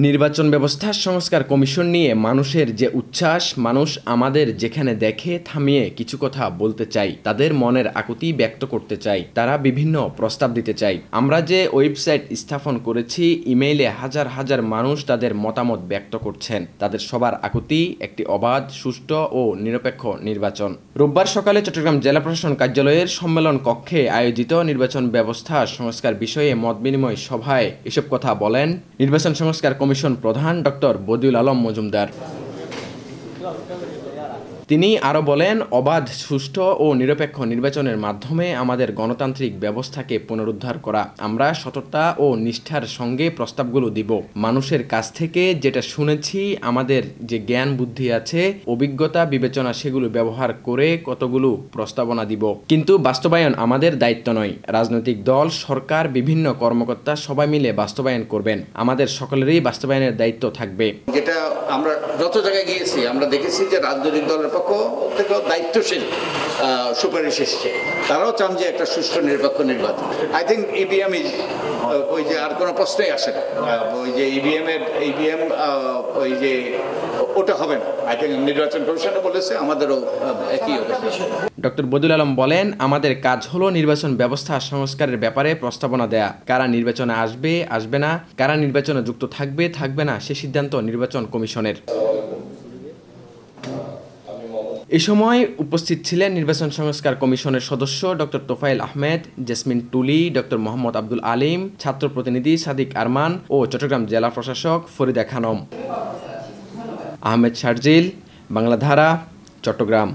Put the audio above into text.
নির্বাচন ব্যবস্থা সংস্কার কমিশন নিয়ে মানুষের যে উচ্ছ্বাস, মানুষ আমাদের যেখানে দেখে থামিয়ে কিছু কথা বলতে চাই, তাদের মনের আকুতি ব্যক্ত করতে চাই, তারা বিভিন্ন প্রস্তাব দিতে চাই। আমরা যে ওয়েবসাইট স্থাপন করেছি, ইমেইলে হাজার হাজার মানুষ তাদের মতামত ব্যক্ত করছেন। তাদের সবার আকুতি একটি অবাধ, সুষ্ঠু ও নিরপেক্ষ নির্বাচন। রোববার সকালে চট্টগ্রাম জেলা প্রশাসন কার্যালয়ের সম্মেলন কক্ষে আয়োজিত নির্বাচন ব্যবস্থা সংস্কার বিষয়ে মত বিনিময় সভায় এসব কথা বলেন নির্বাচন সংস্কার কমিশন প্রধান ডক্টর বদিউল আলম মজুমদার। তিনি আরও বলেন, অবাধ, সুষ্ঠু ও নিরপেক্ষ নির্বাচনের মাধ্যমে আমাদের গণতান্ত্রিক ব্যবস্থাকে পুনরুদ্ধার করা। আমরা সততা ও নিষ্ঠার সঙ্গে প্রস্তাবগুলো দিব। মানুষের কাছ থেকে যেটা শুনেছি, আমাদের যে জ্ঞান বুদ্ধি আছে, অভিজ্ঞতা, বিবেচনা, সেগুলো ব্যবহার করে কতগুলো প্রস্তাবনা দিব। কিন্তু বাস্তবায়ন আমাদের দায়িত্ব নয়। রাজনৈতিক দল, সরকার, বিভিন্ন কর্মকর্তা সবাই মিলে বাস্তবায়ন করবেন। আমাদের সকলেরই বাস্তবায়নের দায়িত্ব থাকবে। যেটা আমরা যত জায়গায় গিয়েছি, আমরা দেখেছি যে রাজনৈতিক দলের পক্ষ থেকে দায়িত্বশীল সুপারিশ এসছে। তারাও চান যে একটা সুষ্ঠু নিরপেক্ষ নির্বাচন। আই থিঙ্ক ইভিএম ওই যে আর কোনো প্রশ্নই আসে না। ওই যে ইভিএম ওই যে ওটা হবে না। আই থিঙ্ক নির্বাচন কমিশনও বলেছে, আমাদেরও একই অবস্থা। ডক্টর বদিউল আলম বলেন, আমাদের কাজ হলো নির্বাচন ব্যবস্থা সংস্কারের ব্যাপারে প্রস্তাবনা দেয়া। কারা নির্বাচনে আসবে, আসবে না, কারা নির্বাচনে যুক্ত থাকবে, থাকবে না, সে সিদ্ধান্ত নির্বাচন কমিশনের। এ সময় উপস্থিত ছিলেন নির্বাচন সংস্কার কমিশনের সদস্য ডক্টর তোফায়েল আহমেদ, জেসমিন টুলি, ডক্টর মোহাম্মদ আব্দুল আলিম, ছাত্র প্রতিনিধি সাদিক আরমান ও চট্টগ্রাম জেলা প্রশাসক ফরিদা খানম। আহমেদ শারজিল, বাংলাধারা, চট্টগ্রাম।